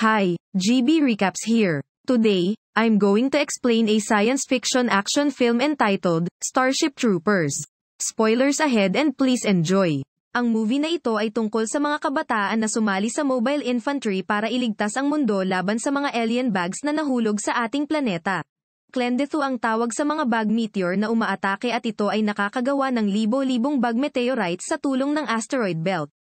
Hi, GB Recaps here. Today, I'm going to explain a science fiction action film entitled Starship Troopers. Spoilers ahead and please enjoy. Ang movie na ito ay tungkol sa mga kabataan na sumali sa mobile infantry para iligtas ang mundo laban sa mga alien bags na nahulog sa ating planeta. Clendethu ang tawag sa mga bag meteor na umaatake at ito ay nakakagawa ng libo-libong bag meteorites sa tulong ng asteroid belt.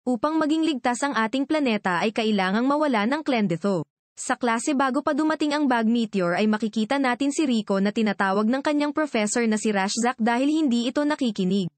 Upang maging ligtas ang ating planeta ay kailangang mawala ng Clendethu. Sa klase bago pa dumating ang bag meteor ay makikita natin si Rico na tinatawag ng kanyang professor na si Rashzak dahil hindi ito nakikinig.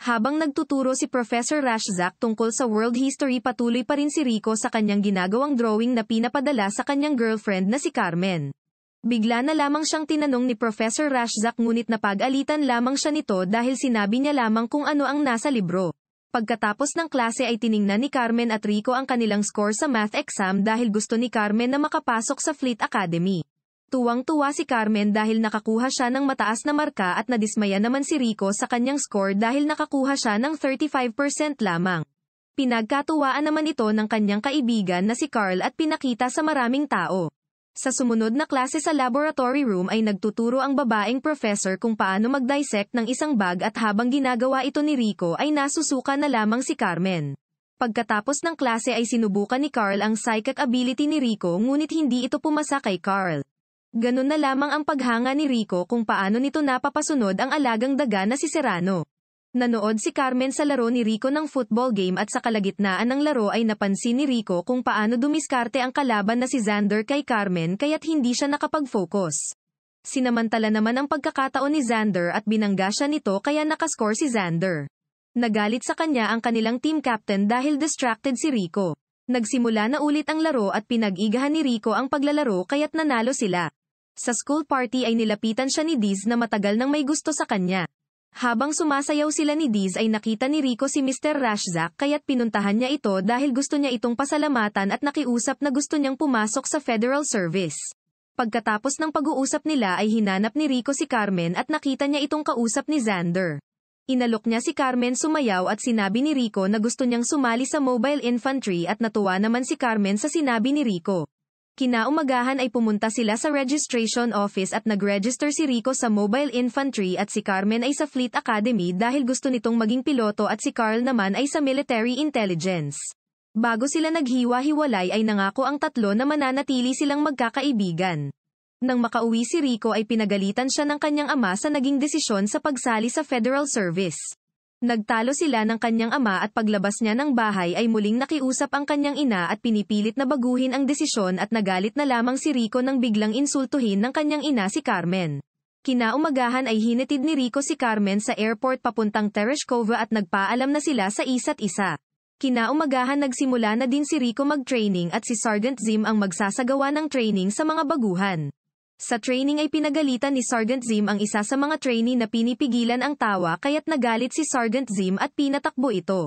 Habang nagtuturo si Professor Rashzak tungkol sa world history, patuloy pa rin si Rico sa kanyang ginagawang drawing na pinapadala sa kanyang girlfriend na si Carmen. Bigla na lamang siyang tinanong ni Professor Rashzak ngunit napag-alitan lamang siya nito dahil sinabi niya lamang kung ano ang nasa libro. Pagkatapos ng klase ay tiningnan ni Carmen at Rico ang kanilang score sa math exam dahil gusto ni Carmen na makapasok sa Fleet Academy. Tuwang-tuwa si Carmen dahil nakakuha siya ng mataas na marka at nadismaya naman si Rico sa kanyang score dahil nakakuha siya ng 35% lamang. Pinagkatuwaan naman ito ng kanyang kaibigan na si Carl at pinakita sa maraming tao. Sa sumunod na klase sa laboratory room ay nagtuturo ang babaeng professor kung paano mag-dissect ng isang bag at habang ginagawa ito ni Rico ay nasusuka na lamang si Carmen. Pagkatapos ng klase ay sinubukan ni Carl ang psychic ability ni Rico ngunit hindi ito pumasa kay Carl. Ganun na lamang ang paghanga ni Rico kung paano nito napapasunod ang alagang daga na si Serrano. Nanood si Carmen sa laro ni Rico ng football game at sa kalagitnaan ng laro ay napansin ni Rico kung paano dumiskarte ang kalaban na si Xander kay Carmen kaya't hindi siya nakapag-focus. Sinamantala naman ang pagkakataon ni Xander at binangga siya nito kaya nakascore si Xander. Nagalit sa kanya ang kanilang team captain dahil distracted si Rico. Nagsimula na ulit ang laro at pinag-igahan ni Rico ang paglalaro kaya't nanalo sila. Sa school party ay nilapitan siya ni Diz na matagal nang may gusto sa kanya. Habang sumasayaw sila ni Diz ay nakita ni Rico si Mr. Rashzak kaya't pinuntahan niya ito dahil gusto niya itong pasalamatan at nakiusap na gusto niyang pumasok sa Federal Service. Pagkatapos ng pag-uusap nila ay hinanap ni Rico si Carmen at nakita niya itong kausap ni Xander. Inalok niya si Carmen sumayaw at sinabi ni Rico na gusto niyang sumali sa mobile infantry at natuwa naman si Carmen sa sinabi ni Rico. Kinaumagahan ay pumunta sila sa registration office at nag-register si Rico sa mobile infantry at si Carmen ay sa Fleet Academy dahil gusto nitong maging piloto at si Carl naman ay sa military intelligence. Bago sila naghiwa-hiwalay ay nangako ang tatlo na mananatili silang magkakaibigan. Nang makauwi si Rico ay pinagalitan siya ng kanyang ama sa naging desisyon sa pagsali sa Federal Service. Nagtalo sila ng kanyang ama at paglabas niya ng bahay ay muling nakiusap ang kanyang ina at pinipilit na baguhin ang desisyon at nagalit na lamang si Rico nang biglang insultuhin ng kanyang ina si Carmen. Kinaumagahan ay hinatid ni Rico si Carmen sa airport papuntang Tereshkova at nagpaalam na sila sa isa't isa. Kinaumagahan nagsimula na din si Rico mag-training at si Sergeant Zim ang magsasagawa ng training sa mga baguhan. Sa training ay pinagalitan ni Sergeant Zim ang isa sa mga trainee na pinipigilan ang tawa kaya't nagalit si Sergeant Zim at pinatakbo ito.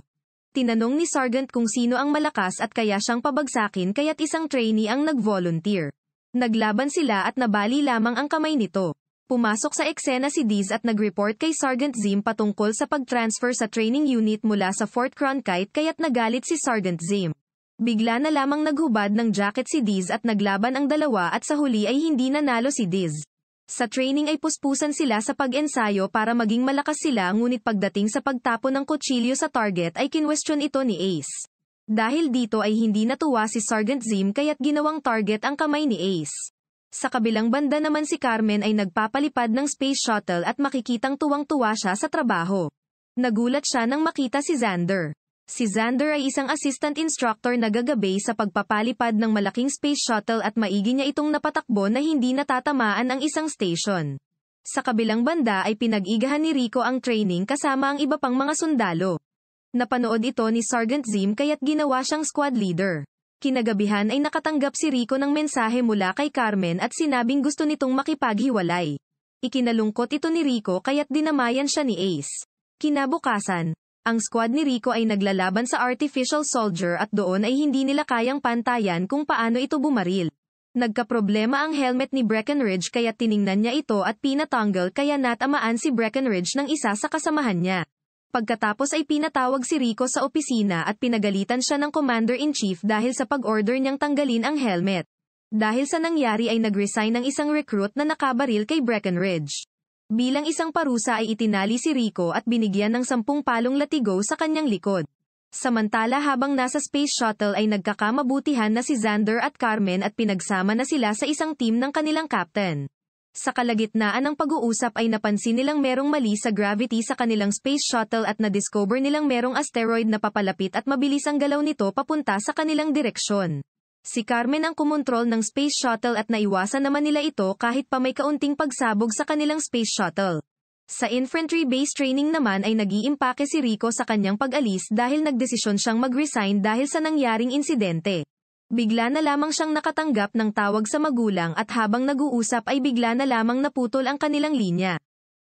Tinanong ni Sergeant kung sino ang malakas at kaya siyang pabagsakin kaya't isang trainee ang nag-volunteer. Naglaban sila at nabali lamang ang kamay nito. Pumasok sa eksena si Diz at nag-report kay Sergeant Zim patungkol sa pag-transfer sa training unit mula sa Fort Cronkite kaya't nagalit si Sergeant Zim. Bigla na lamang naghubad ng jacket si Diz at naglaban ang dalawa at sa huli ay hindi nanalo si Diz. Sa training ay puspusan sila sa pag-ensayo para maging malakas sila ngunit pagdating sa pagtapon ng kutsilyo sa target ay kinwestiyon ito ni Ace. Dahil dito ay hindi natuwa si Sergeant Zim kaya't ginawang target ang kamay ni Ace. Sa kabilang banda naman si Carmen ay nagpapalipad ng space shuttle at makikitang tuwang-tuwa siya sa trabaho. Nagulat siya nang makita si Xander. Si Xander ay isang assistant instructor na gagabay sa pagpapalipad ng malaking space shuttle at maigi niya itong napatakbo na hindi natatamaan ang isang station. Sa kabilang banda ay pinag-igahan ni Rico ang training kasama ang iba pang mga sundalo. Napanood ito ni Sergeant Zim kaya't ginawa siyang squad leader. Kinagabihan ay nakatanggap si Rico ng mensahe mula kay Carmen at sinabing gusto nitong makipaghiwalay. Ikinalungkot ito ni Rico kaya't dinamayan siya ni Ace. Kinabukasan, ang squad ni Rico ay naglalaban sa artificial soldier at doon ay hindi nila kayang pantayan kung paano ito bumaril. Nagkaproblema ang helmet ni Breckenridge kaya tiningnan niya ito at pinatanggal kaya natamaan si Breckenridge ng isa sa kasamahan niya. Pagkatapos ay pinatawag si Rico sa opisina at pinagalitan siya ng Commander-in-Chief dahil sa pag-order niyang tanggalin ang helmet. Dahil sa nangyari ay nag-resign ng isang recruit na nakabaril kay Breckenridge. Bilang isang parusa ay itinali si Rico at binigyan ng 10 palong latigo sa kanyang likod. Samantala habang nasa space shuttle ay nagkakamabutihan na si Xander at Carmen at pinagsama na sila sa isang team ng kanilang captain. Sa kalagitnaan ng pag-uusap ay napansin nilang merong mali sa gravity sa kanilang space shuttle at na-discover nilang merong asteroid na papalapit at mabilis ang galaw nito papunta sa kanilang direksyon. Si Carmen ang kumontrol ng space shuttle at naiwasan naman nila ito kahit pa may kaunting pagsabog sa kanilang space shuttle. Sa infantry base training naman ay nag-iimpake si Rico sa kanyang pag-alis dahil nagdesisyon siyang mag-resign dahil sa nangyaring insidente. Bigla na lamang siyang nakatanggap ng tawag sa magulang at habang nag-uusap ay bigla na lamang naputol ang kanilang linya.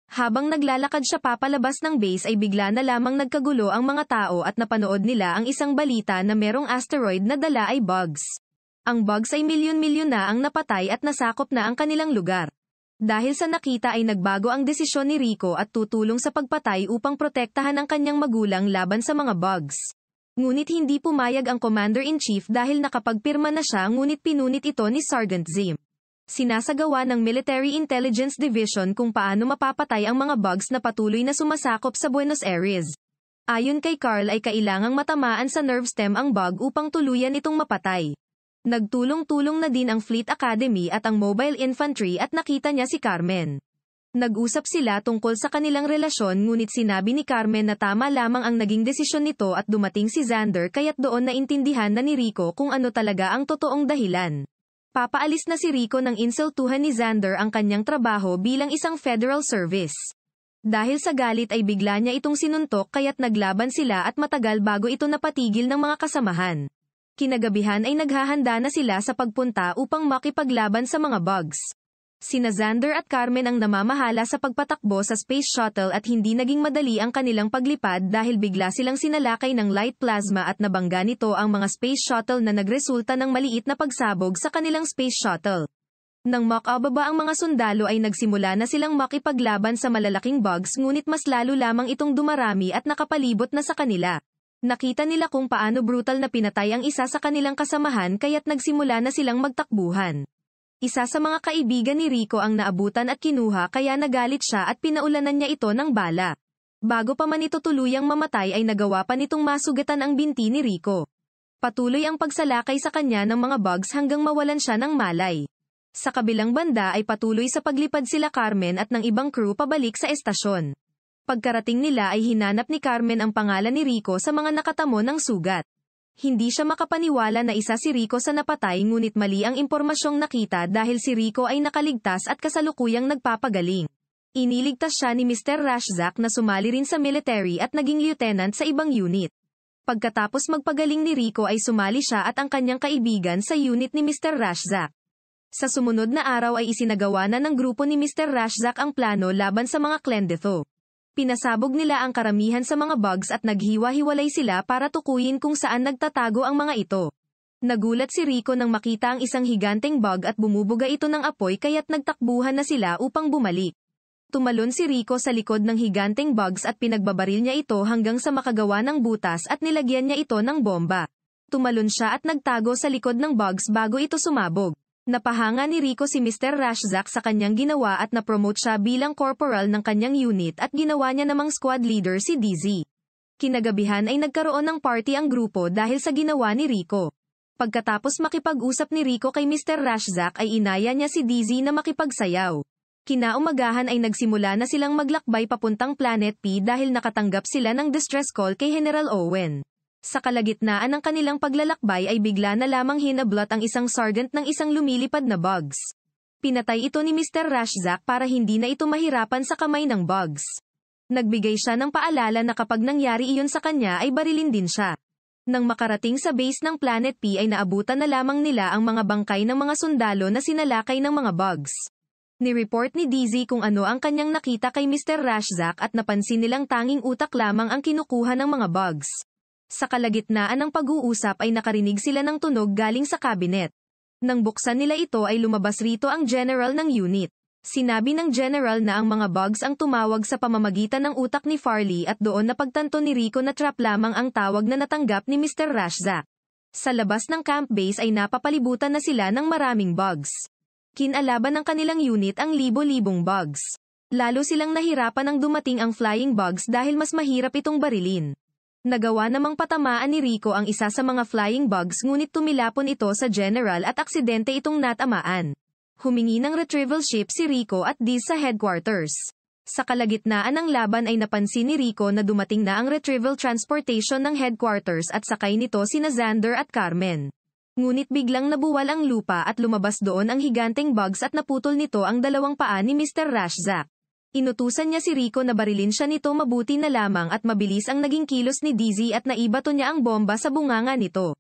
Habang naglalakad siya papalabas ng base ay bigla na lamang nagkagulo ang mga tao at napanood nila ang isang balita na merong asteroid na dala ay bugs. Ang bugs ay milyon-milyon na ang napatay at nasakop na ang kanilang lugar. Dahil sa nakita ay nagbago ang desisyon ni Rico at tutulong sa pagpatay upang protektahan ang kanyang magulang laban sa mga bugs. Ngunit hindi pumayag ang Commander-in-Chief dahil nakapagpirma na siya ngunit pinunit ito ni Sergeant Zim. Sinasagawa ng Military Intelligence Division kung paano mapapatay ang mga bugs na patuloy na sumasakop sa Buenos Aires. Ayon kay Carl ay kailangang matamaan sa nerve stem ang bug upang tuluyan itong mapatay. Nagtulong-tulong na din ang Fleet Academy at ang Mobile Infantry at nakita niya si Carmen. Nag-usap sila tungkol sa kanilang relasyon ngunit sinabi ni Carmen na tama lamang ang naging desisyon nito at dumating si Xander kaya't doon naintindihan na ni Rico kung ano talaga ang totoong dahilan. Papaalis na si Rico nang insultuhan ni Xander ang kanyang trabaho bilang isang federal service. Dahil sa galit ay bigla niya itong sinuntok kaya't naglaban sila at matagal bago ito napatigil ng mga kasamahan. Kinagabihan ay naghahanda na sila sa pagpunta upang makipaglaban sa mga bugs. Sina Xander at Carmen ang namamahala sa pagpatakbo sa space shuttle at hindi naging madali ang kanilang paglipad dahil bigla silang sinalakay ng light plasma at nabangga nito ang mga space shuttle na nagresulta ng maliit na pagsabog sa kanilang space shuttle. Nang makababa ang mga sundalo ay nagsimula na silang makipaglaban sa malalaking bugs ngunit mas lalo lamang itong dumarami at nakapalibot na sa kanila. Nakita nila kung paano brutal na pinatay ang isa sa kanilang kasamahan kaya't nagsimula na silang magtakbuhan. Isa sa mga kaibigan ni Rico ang naabutan at kinuha kaya nagalit siya at pinaulanan niya ito ng bala. Bago pa man ito tuluyang mamatay ay nagawa pa nitong masugatan ang binti ni Rico. Patuloy ang pagsalakay sa kanya ng mga bugs hanggang mawalan siya ng malay. Sa kabilang banda ay patuloy sa paglipad sila Carmen at ng ibang crew pabalik sa estasyon. Pagkarating nila ay hinanap ni Carmen ang pangalan ni Rico sa mga nakatamo ng sugat. Hindi siya makapaniwala na isa si Rico sa napatay ngunit mali ang impormasyong nakita dahil si Rico ay nakaligtas at kasalukuyang nagpapagaling. Iniligtas siya ni Mr. Rashzak na sumali rin sa military at naging lieutenant sa ibang unit. Pagkatapos magpagaling ni Rico ay sumali siya at ang kanyang kaibigan sa unit ni Mr. Rashzak. Sa sumunod na araw ay isinagawa na ng grupo ni Mr. Rashzak ang plano laban sa mga Clendetho. Pinasabog nila ang karamihan sa mga bugs at naghiwa-hiwalay sila para tukuyin kung saan nagtatago ang mga ito. Nagulat si Rico nang makita ang isang higanteng bug at bumubuga ito ng apoy kaya't nagtakbuhan na sila upang bumalik. Tumalon si Rico sa likod ng higanteng bugs at pinagbabaril niya ito hanggang sa makagawa ng butas at nilagyan niya ito ng bomba. Tumalon siya at nagtago sa likod ng bugs bago ito sumabog. Napahanga ni Rico si Mr. Rashzak sa kanyang ginawa at na-promote siya bilang corporal ng kanyang unit at ginawa niya namang squad leader si DZ. Kinagabihan ay nagkaroon ng party ang grupo dahil sa ginawa ni Rico. Pagkatapos makipag-usap ni Rico kay Mr. Rashzak ay inaya niya si DZ na makipagsayaw. Kinaumagahan ay nagsimula na silang maglakbay papuntang Planet P dahil nakatanggap sila ng distress call kay General Owen. Sa kalagitnaan ng kanilang paglalakbay ay bigla na lamang hinablot ang isang sergeant ng isang lumilipad na bugs. Pinatay ito ni Mr. Rashzak para hindi na ito mahirapan sa kamay ng bugs. Nagbigay siya ng paalala na kapag nangyari iyon sa kanya ay barilin din siya. Nang makarating sa base ng Planet P ay naabutan na lamang nila ang mga bangkay ng mga sundalo na sinalakay ng mga bugs. Ni-report ni DZ kung ano ang kanyang nakita kay Mr. Rashzak at napansin nilang tanging utak lamang ang kinukuha ng mga bugs. Sa kalagitnaan ng pag-uusap ay nakarinig sila ng tunog galing sa cabinet. Nang buksan nila ito ay lumabas rito ang general ng unit. Sinabi ng general na ang mga bugs ang tumawag sa pamamagitan ng utak ni Farley at doon napagtanto ni Rico na trap lamang ang tawag na natanggap ni Mr. Rashzak. Sa labas ng camp base ay napapalibutan na sila ng maraming bugs. Kinalaban ng kanilang unit ang libo-libong bugs. Lalo silang nahirapan nang dumating ang flying bugs dahil mas mahirap itong barilin. Nagawa namang patamaan ni Rico ang isa sa mga flying bugs ngunit tumilapon ito sa general at aksidente itong natamaan. Humingi ng retrieval ship si Rico at Diz sa headquarters. Sa kalagitnaan ng laban ay napansin ni Rico na dumating na ang retrieval transportation ng headquarters at sakay nito sina Xander at Carmen. Ngunit biglang nabuwal ang lupa at lumabas doon ang higanteng bugs at naputol nito ang dalawang paa ni Mr. Rashzak. Inutusan niya si Rico na barilin siya nito mabuti na lamang at mabilis ang naging kilos ni Dizzy at naibato niya ang bomba sa bunganga nito.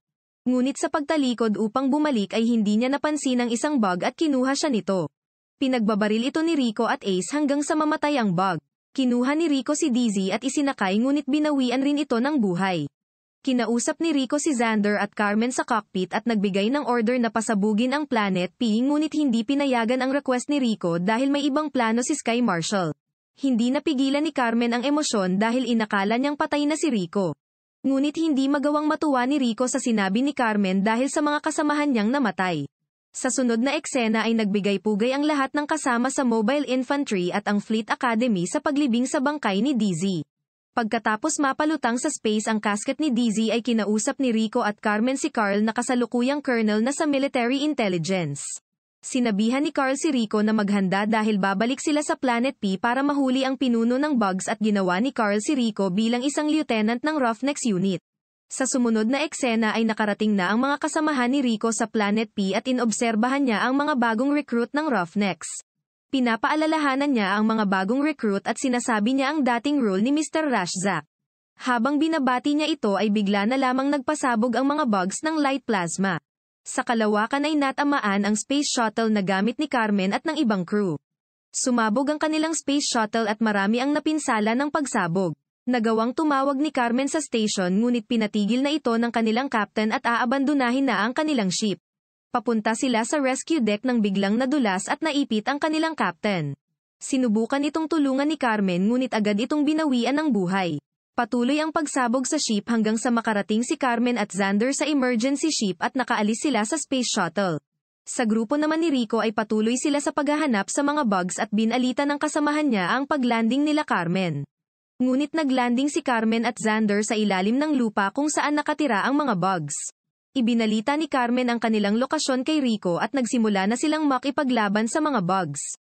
Ngunit sa pagtalikod upang bumalik ay hindi niya napansin ang isang bug at kinuha siya nito. Pinagbabaril ito ni Rico at Ace hanggang sa mamatay ang bug. Kinuha ni Rico si Dizzy at isinakay ngunit binawian rin ito ng buhay. Kinausap ni Rico si Xander at Carmen sa cockpit at nagbigay ng order na pasabugin ang Planet P ngunit hindi pinayagan ang request ni Rico dahil may ibang plano si Sky Marshal. Hindi napigilan ni Carmen ang emosyon dahil inakala niyang patay na si Rico. Ngunit hindi magawang matuwa ni Rico sa sinabi ni Carmen dahil sa mga kasamahan niyang namatay. Sa sunod na eksena ay nagbigay-pugay ang lahat ng kasama sa Mobile Infantry at ang Fleet Academy sa paglibing sa bangkay ni Dizzy. Pagkatapos mapalutang sa space ang casket ni Dizzy ay kinausap ni Rico at Carmen si Carl na kasalukuyang colonel na sa military intelligence. Sinabihan ni Carl si Rico na maghanda dahil babalik sila sa Planet P para mahuli ang pinuno ng bugs at ginawa ni Carl si Rico bilang isang lieutenant ng Roughnecks unit. Sa sumunod na eksena ay nakarating na ang mga kasamahan ni Rico sa Planet P at inobserbahan niya ang mga bagong recruit ng Roughnecks. Pinapaalalahanan niya ang mga bagong recruit at sinasabi niya ang dating role ni Mr. Rashzak. Habang binabati niya ito ay bigla na lamang nagpasabog ang mga bugs ng light plasma. Sa kalawakan ay natamaan ang space shuttle na gamit ni Carmen at ng ibang crew. Sumabog ang kanilang space shuttle at marami ang napinsala ng pagsabog. Nagawang tumawag ni Carmen sa station ngunit pinatigil na ito ng kanilang captain at aabandonahin na ang kanilang ship. Papunta sila sa rescue deck nang biglang nadulas at naipit ang kanilang captain. Sinubukan itong tulungan ni Carmen ngunit agad itong binawian ng buhay. Patuloy ang pagsabog sa ship hanggang sa makarating si Carmen at Xander sa emergency ship at nakaalis sila sa space shuttle. Sa grupo naman ni Rico ay patuloy sila sa paghahanap sa mga bugs at binalita ng kasamahan niya ang paglanding nila Carmen. Ngunit naglanding si Carmen at Xander sa ilalim ng lupa kung saan nakatira ang mga bugs. Ibinalita ni Carmen ang kanilang lokasyon kay Rico at nagsimula na silang makipaglaban sa mga bugs.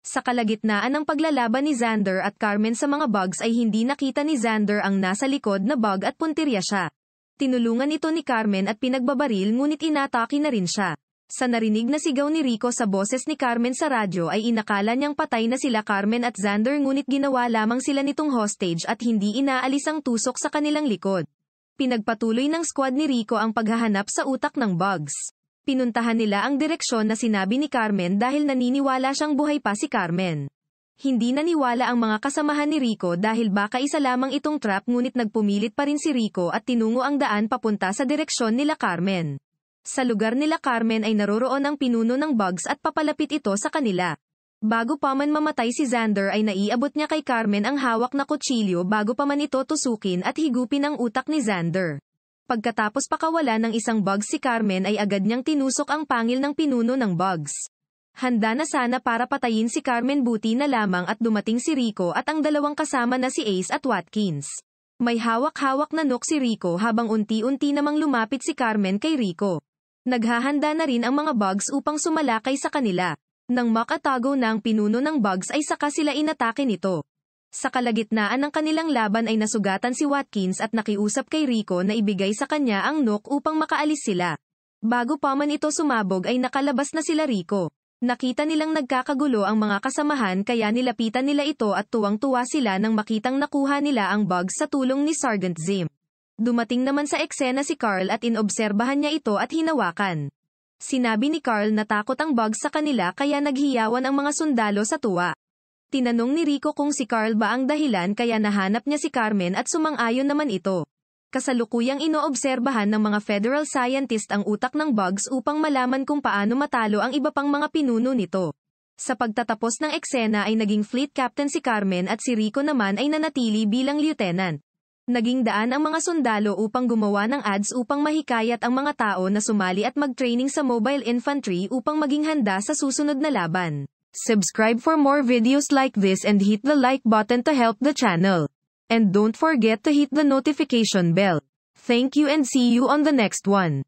Sa kalagitnaan ng paglalaban ni Xander at Carmen sa mga bugs ay hindi nakita ni Xander ang nasa likod na bug at puntirya siya. Tinulungan ito ni Carmen at pinagbabaril ngunit inatake na rin siya. Sa narinig na sigaw ni Rico sa boses ni Carmen sa radyo ay inakala niyang patay na sila Carmen at Xander ngunit ginawa lamang sila nitong hostage at hindi inaalis ang tusok sa kanilang likod. Pinagpatuloy ng squad ni Rico ang paghahanap sa utak ng bugs. Pinuntahan nila ang direksyon na sinabi ni Carmen dahil naniniwala siyang buhay pa si Carmen. Hindi naniwala ang mga kasamahan ni Rico dahil baka isa lamang itong trap ngunit nagpumilit pa rin si Rico at tinungo ang daan papunta sa direksyon nila Carmen. Sa lugar nila Carmen ay naroroon ang pinuno ng bugs at papalapit ito sa kanila. Bago pa man mamatay si Xander ay naiabot niya kay Carmen ang hawak na kutsilyo bago pa man ito tusukin at higupin ang utak ni Xander. Pagkatapos pakawala ng isang bugs si Carmen ay agad niyang tinusok ang pangil ng pinuno ng bugs. Handa na sana para patayin si Carmen buti na lamang at dumating si Rico at ang dalawang kasama na si Ace at Watkins. May hawak-hawak na nook si Rico habang unti-unti namang lumapit si Carmen kay Rico. Naghahanda na rin ang mga bugs upang sumalakay sa kanila. Nang makatago na ang pinuno ng bugs ay saka sila inatake nito. Sa kalagitnaan ng kanilang laban ay nasugatan si Watkins at nakiusap kay Rico na ibigay sa kanya ang nook upang makaalis sila. Bago pa man ito sumabog ay nakalabas na sila Rico. Nakita nilang nagkakagulo ang mga kasamahan kaya nilapitan nila ito at tuwang-tuwa sila nang makitang nakuha nila ang bugs sa tulong ni Sergeant Zim. Dumating naman sa eksena si Carl at inobserbahan niya ito at hinawakan. Sinabi ni Carl na takot ang bugs sa kanila kaya naghiyawan ang mga sundalo sa tuwa. Tinanong ni Rico kung si Carl ba ang dahilan kaya nahanap niya si Carmen at sumang-ayon naman ito. Kasalukuyang inoobserbahan ng mga federal scientist ang utak ng bugs upang malaman kung paano matalo ang iba pang mga pinuno nito. Sa pagtatapos ng eksena ay naging fleet captain si Carmen at si Rico naman ay nanatili bilang lieutenant. Naging daan ang mga sundalo upang gumawa ng ads upang mahikayat ang mga tao na sumali at mag-training sa mobile infantry upang maging handa sa susunod na laban. Subscribe for more videos like this and hit the like button to help the channel. And don't forget to hit the notification bell. Thank you and see you on the next one.